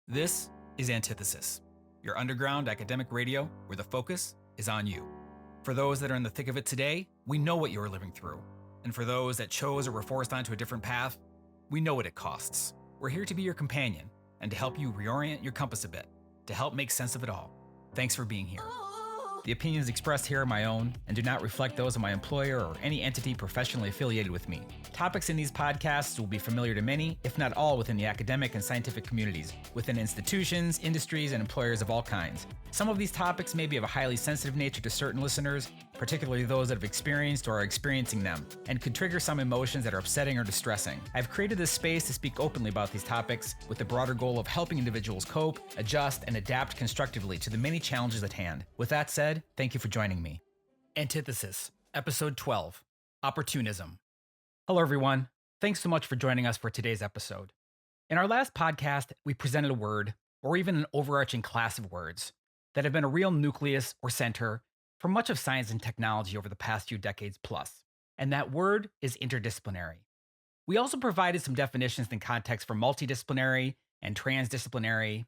This is Antithesis, your underground academic radio where the focus is on you. For those that are in the thick of it today, we know what you are living through. And for those that chose or were forced onto a different path, we know what it costs. We're here to be your companion and to help you reorient your compass a bit, to help make sense of it all. Thanks for being here. The opinions expressed here are my own and do not reflect those of my employer or any entity professionally affiliated with me. Topics in these podcasts will be familiar to many, if not all, within the academic and scientific communities, within institutions, industries, and employers of all kinds. Some of these topics may be of a highly sensitive nature to certain listeners, particularly those that have experienced or are experiencing them, and could trigger some emotions that are upsetting or distressing. I've created this space to speak openly about these topics with the broader goal of helping individuals cope, adjust, and adapt constructively to the many challenges at hand. With that said, thank you for joining me. Antithesis, Episode 12, Opportunism. Hello, everyone. Thanks so much for joining us for today's episode. In our last podcast, we presented a word, or even an overarching class of words, that have been a real nucleus or center for much of science and technology over the past few decades plus, and that word is interdisciplinary. We also provided some definitions and context for multidisciplinary and transdisciplinary.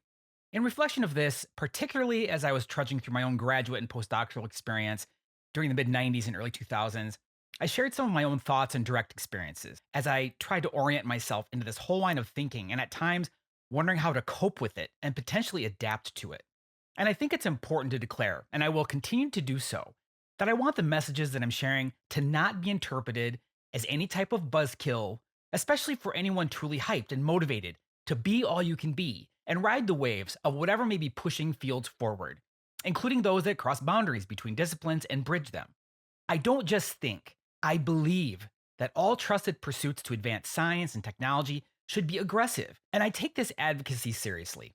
In reflection of this, particularly as I was trudging through my own graduate and postdoctoral experience during the mid-90s and early 2000s, I shared some of my own thoughts and direct experiences as I tried to orient myself into this whole line of thinking and at times wondering how to cope with it and potentially adapt to it. And I think it's important to declare, and I will continue to do so, that I want the messages that I'm sharing to not be interpreted as any type of buzzkill, especially for anyone truly hyped and motivated to be all you can be and ride the waves of whatever may be pushing fields forward, including those that cross boundaries between disciplines and bridge them. I don't just think, I believe that all trusted pursuits to advance science and technology should be aggressive, and I take this advocacy seriously.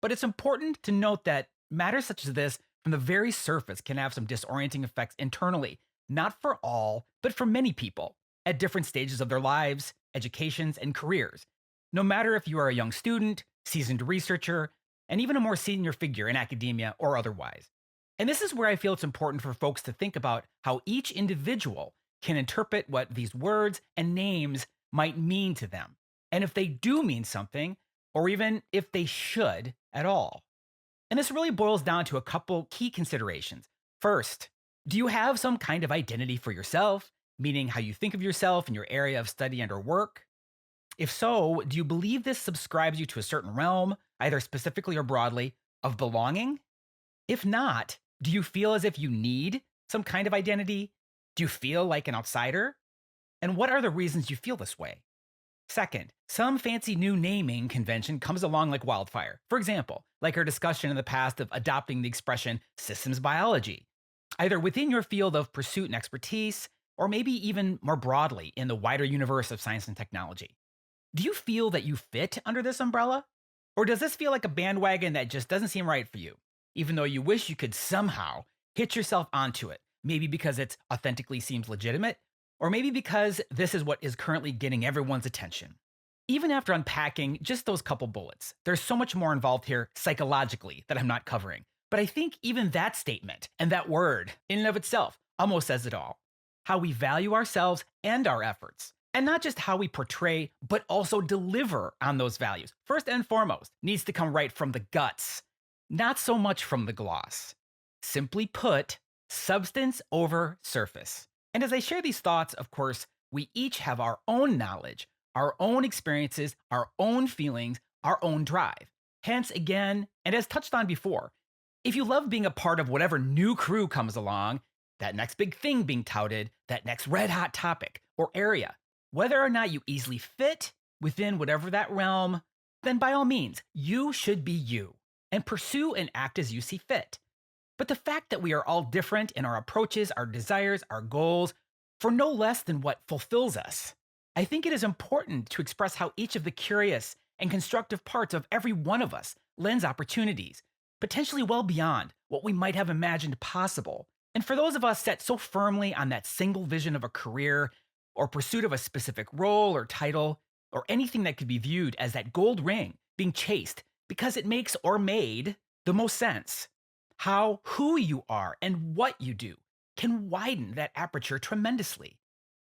But it's important to note that matters such as this, from the very surface, can have some disorienting effects internally, not for all, but for many people at different stages of their lives, educations, and careers. No matter if you are a young student, seasoned researcher, and even a more senior figure in academia or otherwise. And this is where I feel it's important for folks to think about how each individual can interpret what these words and names might mean to them, and if they do mean something, or even if they should at all. And this really boils down to a couple key considerations. First, do you have some kind of identity for yourself, meaning how you think of yourself in your area of study and or work? If so, do you believe this subscribes you to a certain realm, either specifically or broadly, of belonging? If not, do you feel as if you need some kind of identity? Do you feel like an outsider? And what are the reasons you feel this way? Second, some fancy new naming convention comes along like wildfire. For example, like our discussion in the past of adopting the expression systems biology, either within your field of pursuit and expertise, or maybe even more broadly in the wider universe of science and technology. Do you feel that you fit under this umbrella? Or does this feel like a bandwagon that just doesn't seem right for you, even though you wish you could somehow hitch yourself onto it, maybe because it authentically seems legitimate, or maybe because this is what is currently getting everyone's attention? Even after unpacking just those couple bullets, there's so much more involved here psychologically that I'm not covering. But I think even that statement and that word in and of itself almost says it all. How we value ourselves and our efforts, and not just how we portray, but also deliver on those values. First and foremost, needs to come right from the guts, not so much from the gloss. Simply put, substance over surface. And as I share these thoughts, of course, we each have our own knowledge, our own experiences, our own feelings, our own drive. Hence, again, and as touched on before, if you love being a part of whatever new crew comes along, that next big thing being touted, that next red hot topic or area, whether or not you easily fit within whatever that realm, then by all means, you should be you and pursue and act as you see fit. But the fact that we are all different in our approaches, our desires, our goals, for no less than what fulfills us, I think it is important to express how each of the curious and constructive parts of every one of us lends opportunities, potentially well beyond what we might have imagined possible. And for those of us set so firmly on that single vision of a career or pursuit of a specific role or title, or anything that could be viewed as that gold ring being chased because it makes or made the most sense, how who you are and what you do can widen that aperture tremendously.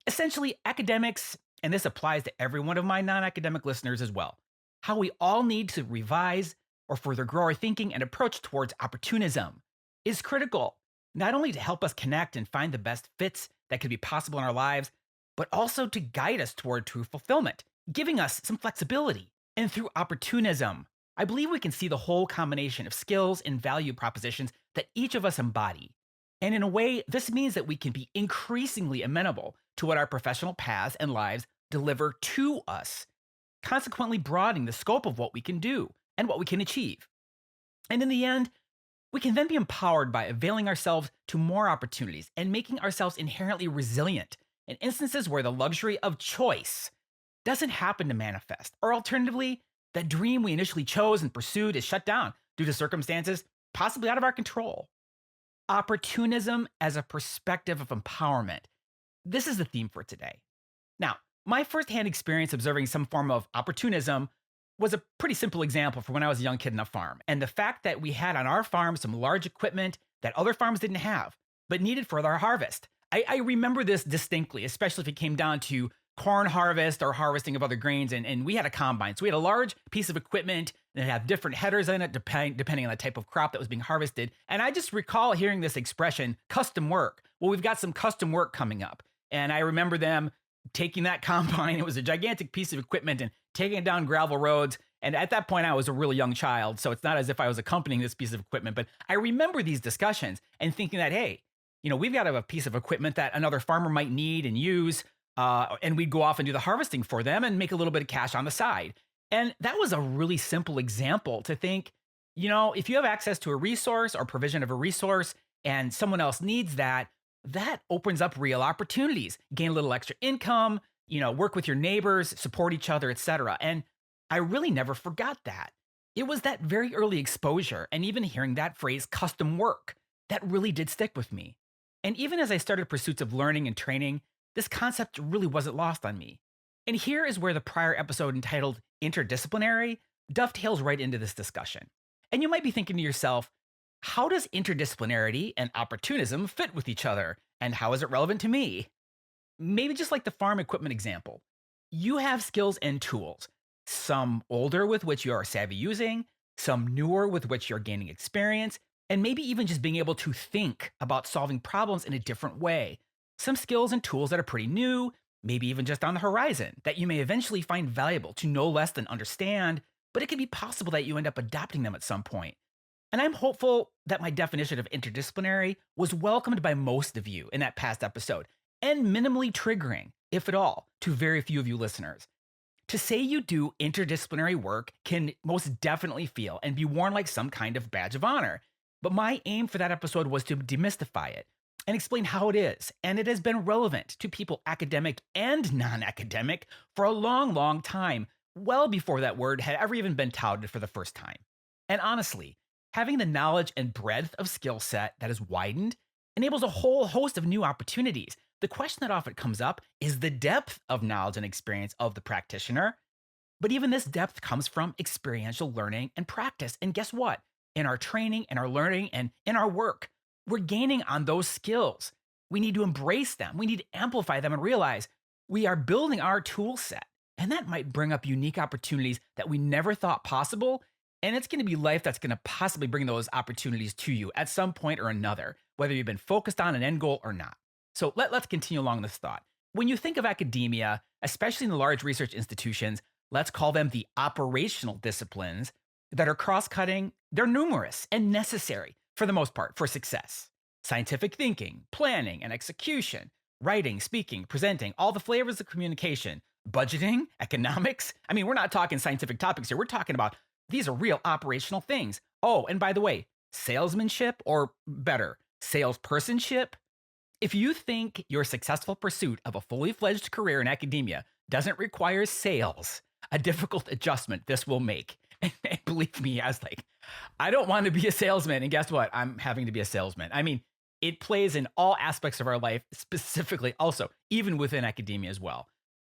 Essentially, academics, and this applies to every one of my non-academic listeners as well, how we all need to revise or further grow our thinking and approach towards opportunism is critical, not only to help us connect and find the best fits that could be possible in our lives, but also to guide us toward true fulfillment, giving us some flexibility. And through opportunism, I believe we can see the whole combination of skills and value propositions that each of us embody. And in a way, this means that we can be increasingly amenable to what our professional paths and lives deliver to us, consequently broadening the scope of what we can do and what we can achieve. And in the end, we can then be empowered by availing ourselves to more opportunities and making ourselves inherently resilient in instances where the luxury of choice doesn't happen to manifest. Or alternatively, that dream we initially chose and pursued is shut down due to circumstances possibly out of our control. Opportunism as a perspective of empowerment. This is the theme for today. Now, my firsthand experience observing some form of opportunism was a pretty simple example for when I was a young kid on a farm. And the fact that we had on our farm some large equipment that other farms didn't have, but needed for our harvest. I remember this distinctly, especially if it came down to corn harvest or harvesting of other grains. And we had a combine. So we had a large piece of equipment that had different headers in it, depending on the type of crop that was being harvested. And I just recall hearing this expression, custom work. Well, we've got some custom work coming up. And I remember them taking that combine. It was a gigantic piece of equipment and taking it down gravel roads. And at that point, I was a really young child. So it's not as if I was accompanying this piece of equipment. But I remember these discussions and thinking that, hey, we've got a piece of equipment that another farmer might need and use. And we'd go off and do the harvesting for them and make a little bit of cash on the side. And that was a really simple example to think, if you have access to a resource or provision of a resource and someone else needs that, that opens up real opportunities, gain a little extra income, work with your neighbors, support each other, etc. And I really never forgot that. It was that very early exposure and even hearing that phrase custom work that really did stick with me. And even as I started pursuits of learning and training, this concept really wasn't lost on me. And here is where the prior episode entitled Interdisciplinary dovetails right into this discussion. And you might be thinking to yourself, how does interdisciplinarity and opportunism fit with each other? And how is it relevant to me? Maybe just like the farm equipment example, you have skills and tools, some older with which you are savvy using, some newer with which you're gaining experience, and maybe even just being able to think about solving problems in a different way. Some skills and tools that are pretty new, maybe even just on the horizon, that you may eventually find valuable to no less than understand, but it could be possible that you end up adopting them at some point. And I'm hopeful that my definition of interdisciplinary was welcomed by most of you in that past episode, and minimally triggering, if at all, to very few of you listeners. To say you do interdisciplinary work can most definitely feel and be worn like some kind of badge of honor. But my aim for that episode was to demystify it and explain how it is. And it has been relevant to people academic and non-academic for a long, long time, well before that word had ever even been touted for the first time. And honestly, having the knowledge and breadth of skill set that is widened enables a whole host of new opportunities. The question that often comes up is the depth of knowledge and experience of the practitioner. But even this depth comes from experiential learning and practice. And guess what? In our training, in our learning, and in our work, we're gaining on those skills. We need to embrace them. We need to amplify them and realize we are building our tool set. And that might bring up unique opportunities that we never thought possible. And it's going to be life that's going to possibly bring those opportunities to you at some point or another, whether you've been focused on an end goal or not. So let's continue along this thought. When you think of academia, especially in the large research institutions, let's call them the operational disciplines that are cross-cutting. They're numerous and necessary for the most part for success. Scientific thinking, planning and execution, writing, speaking, presenting, all the flavors of communication, budgeting, economics. I mean, we're not talking scientific topics here. We're talking about these are real operational things. Oh, and by the way, salesmanship, or better, salespersonship. If you think your successful pursuit of a fully fledged career in academia doesn't require sales, a difficult adjustment this will make. And believe me, I don't want to be a salesman. And guess what? I'm having to be a salesman. I mean, it plays in all aspects of our life, specifically also, even within academia as well.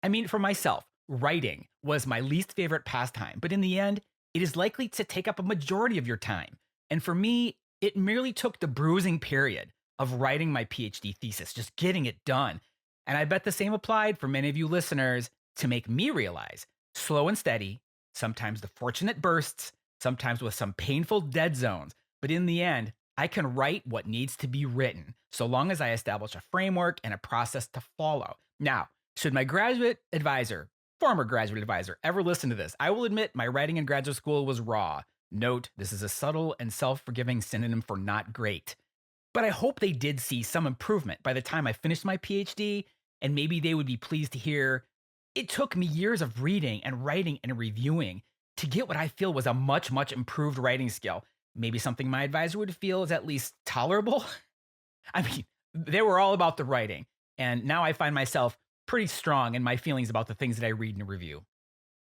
I mean, for myself, writing was my least favorite pastime, but in the end, it is likely to take up a majority of your time. And for me, it merely took the bruising period of writing my PhD thesis, just getting it done. And I bet the same applied for many of you listeners to make me realize slow and steady, sometimes the fortunate bursts, sometimes with some painful dead zones. But in the end, I can write what needs to be written, so long as I establish a framework and a process to follow. Now, should my former graduate advisor, ever listen to this, I will admit my writing in graduate school was raw. Note, this is a subtle and self forgiving synonym for not great. But I hope they did see some improvement by the time I finished my PhD, and maybe they would be pleased to hear it took me years of reading and writing and reviewing to get what I feel was a much, much improved writing skill. Maybe something my advisor would feel is at least tolerable. I mean, they were all about the writing, and now I find myself pretty strong in my feelings about the things that I read and review.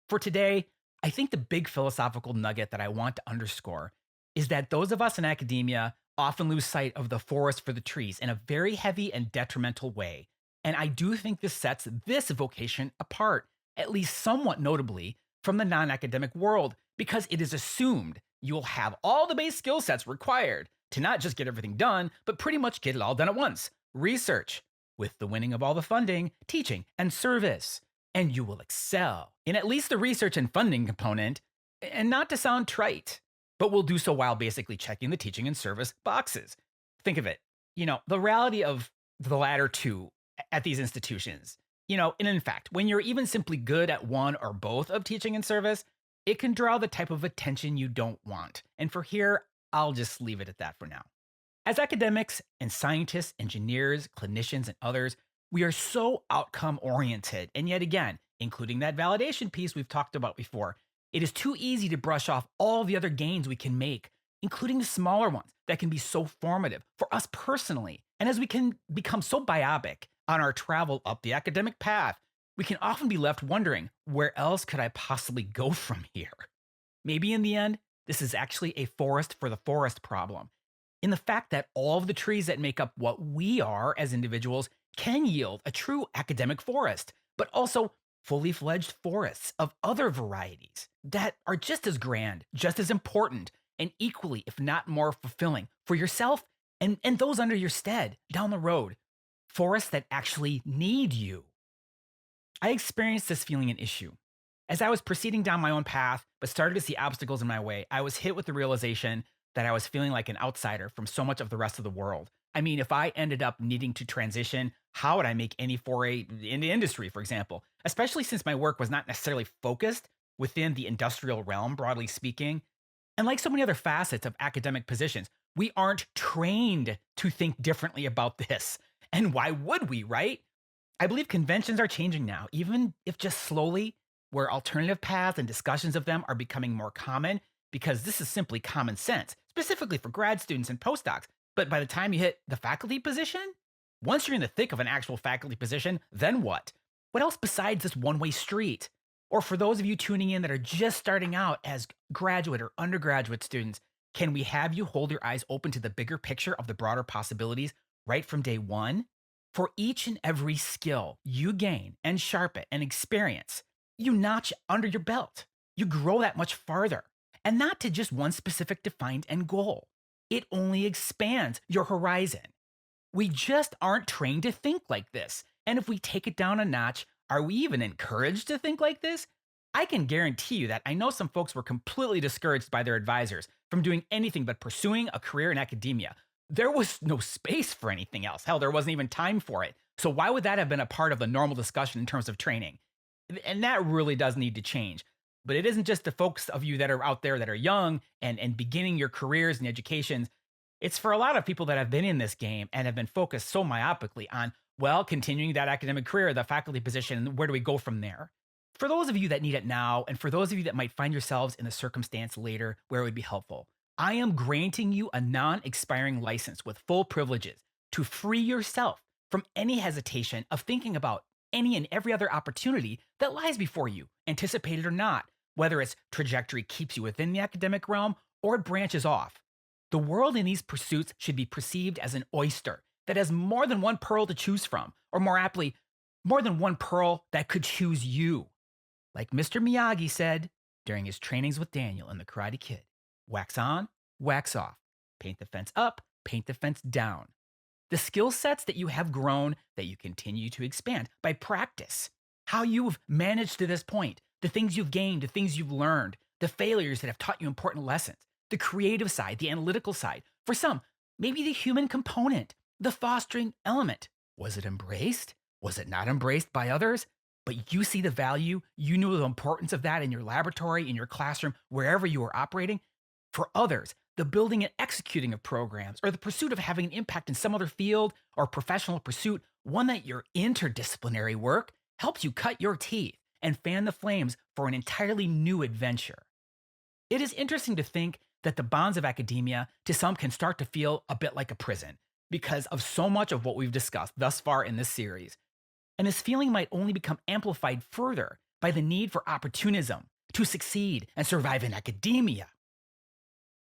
For today, I think the big philosophical nugget that I want to underscore is that those of us in academia often lose sight of the forest for the trees in a very heavy and detrimental way. And I do think this sets this vocation apart, at least somewhat notably, from the non academic world, because it is assumed you'll have all the base skill sets required to not just get everything done, but pretty much get it all done at once. Research, with the winning of all the funding, teaching, and service. And you will excel in at least the research and funding component, and not to sound trite, but we'll do so while basically checking the teaching and service boxes. Think of it, the reality of the latter two at these institutions, and in fact, when you're even simply good at one or both of teaching and service, it can draw the type of attention you don't want. And for here, I'll just leave it at that for now. As academics and scientists, engineers, clinicians, and others, we are so outcome oriented. And yet again, including that validation piece we've talked about before, it is too easy to brush off all the other gains we can make, including the smaller ones that can be so formative for us personally. And as we can become so myopic on our travel up the academic path, we can often be left wondering, where else could I possibly go from here? Maybe in the end, this is actually a forest for the forest problem, in the fact that all of the trees that make up what we are as individuals can yield a true academic forest, but also fully fledged forests of other varieties that are just as grand, just as important, and equally, if not more fulfilling for yourself and those under your stead down the road. Forests that actually need you. I experienced this feeling an issue. As I was proceeding down my own path, but started to see obstacles in my way, I was hit with the realization that I was feeling like an outsider from so much of the rest of the world. I mean, if I ended up needing to transition, how would I make any foray into industry, for example? Especially since my work was not necessarily focused within the industrial realm, broadly speaking. And like so many other facets of academic positions, we aren't trained to think differently about this. And why would we, right? I believe conventions are changing now, even if just slowly, where alternative paths and discussions of them are becoming more common, because this is simply common sense, specifically for grad students and postdocs. But by the time you hit the faculty position, once you're in the thick of an actual faculty position, then what? What else besides this one-way street? Or for those of you tuning in that are just starting out as graduate or undergraduate students, can we have you hold your eyes open to the bigger picture of the broader possibilities right from day one? For each and every skill you gain and sharpen and experience, you notch under your belt. You grow that much farther, and not to just one specific defined end goal. It only expands your horizon. We just aren't trained to think like this. And if we take it down a notch, are we even encouraged to think like this? I can guarantee you that I know some folks were completely discouraged by their advisors from doing anything but pursuing a career in academia. There was no space for anything else. Hell, there wasn't even time for it. So why would that have been a part of the normal discussion in terms of training? And that really does need to change. But it isn't just the folks of you that are out there that are young and beginning your careers and educations. It's for a lot of people that have been in this game and have been focused so myopically on, well, continuing that academic career, the faculty position, where do we go from there? For those of you that need it now, and for those of you that might find yourselves in a circumstance later where it would be helpful, I am granting you a non-expiring license with full privileges to free yourself from any hesitation of thinking about any and every other opportunity that lies before you, anticipated or not, whether its trajectory keeps you within the academic realm or it branches off. The world in these pursuits should be perceived as an oyster that has more than one pearl to choose from, or more aptly, more than one pearl that could choose you. Like Mr. Miyagi said during his trainings with Daniel in The Karate Kid, wax on, wax off, paint the fence up, paint the fence down. The skill sets that you have grown, that you continue to expand by practice, how you've managed to this point, the things you've gained, the things you've learned, the failures that have taught you important lessons, the creative side, the analytical side. For some, maybe the human component, the fostering element. Was it embraced? Was it not embraced by others? But you see the value, you knew the importance of that in your laboratory, in your classroom, wherever you were operating. For others, the building and executing of programs, or the pursuit of having an impact in some other field or professional pursuit, one that your interdisciplinary work helps you cut your teeth and fan the flames for an entirely new adventure. It is interesting to think that the bonds of academia to some can start to feel a bit like a prison because of so much of what we've discussed thus far in this series. And this feeling might only become amplified further by the need for opportunism to succeed and survive in academia.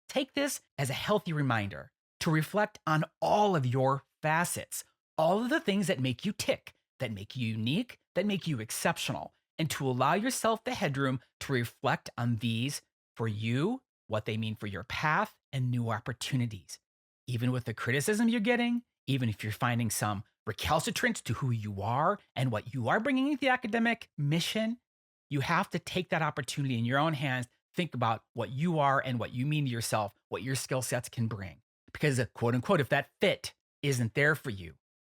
Take this as a healthy reminder to reflect on all of your facets, all of the things that make you tick, that make you unique, that make you exceptional, and to allow yourself the headroom to reflect on these for you, what they mean for your path and new opportunities. Even with the criticism you're getting, even if you're finding some recalcitrance to who you are and what you are bringing into the academic mission, you have to take that opportunity in your own hands. Think about what you are and what you mean to yourself, what your skill sets can bring. Because, quote unquote, if that fit isn't there for you,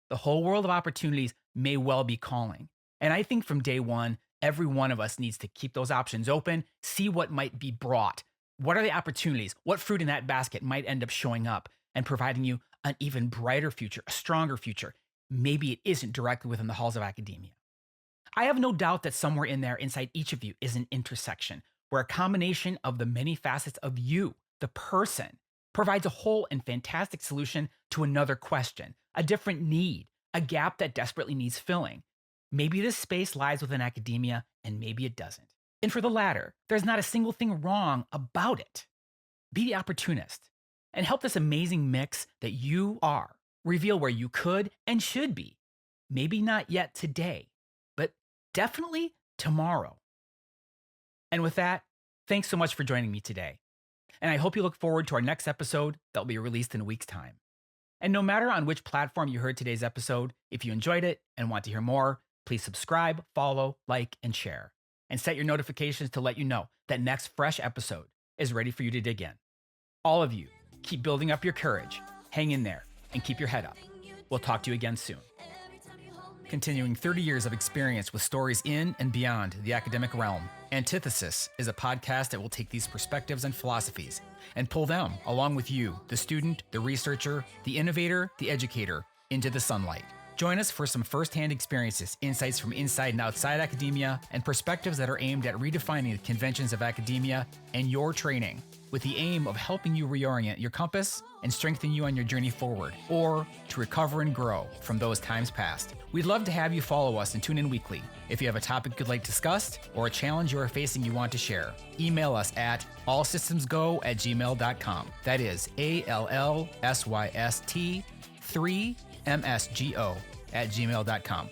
the whole world of opportunities may well be calling. And I think from day one, every one of us needs to keep those options open, see what might be brought. What are the opportunities? What fruit in that basket might end up showing up and providing you an even brighter future, a stronger future? Maybe it isn't directly within the halls of academia. I have no doubt that somewhere in there, inside each of you, is an intersection where a combination of the many facets of you, the person, provides a whole and fantastic solution to another question, a different need, a gap that desperately needs filling. Maybe this space lies within academia, and maybe it doesn't. And for the latter, there's not a single thing wrong about it. Be the opportunist and help this amazing mix that you are reveal where you could and should be. Maybe not yet today, but definitely tomorrow. And with that, thanks so much for joining me today. And I hope you look forward to our next episode that will be released in a week's time. And no matter on which platform you heard today's episode, if you enjoyed it and want to hear more, please subscribe, follow, like, and share. And set your notifications to let you know that next fresh episode is ready for you to dig in. All of you, keep building up your courage, hang in there, and keep your head up. We'll talk to you again soon. Continuing 30 years of experience with stories in and beyond the academic realm, Antithesis is a podcast that will take these perspectives and philosophies and pull them, along with you, the student, the researcher, the innovator, the educator, into the sunlight. Join us for some firsthand experiences, insights from inside and outside academia, and perspectives that are aimed at redefining the conventions of academia and your training, with the aim of helping you reorient your compass and strengthen you on your journey forward, or to recover and grow from those times past. We'd love to have you follow us and tune in weekly. If you have a topic you'd like discussed or a challenge you are facing you want to share, email us at allsystemsgo@gmail.com. That is ALLSYST3MSGO@gmail.com.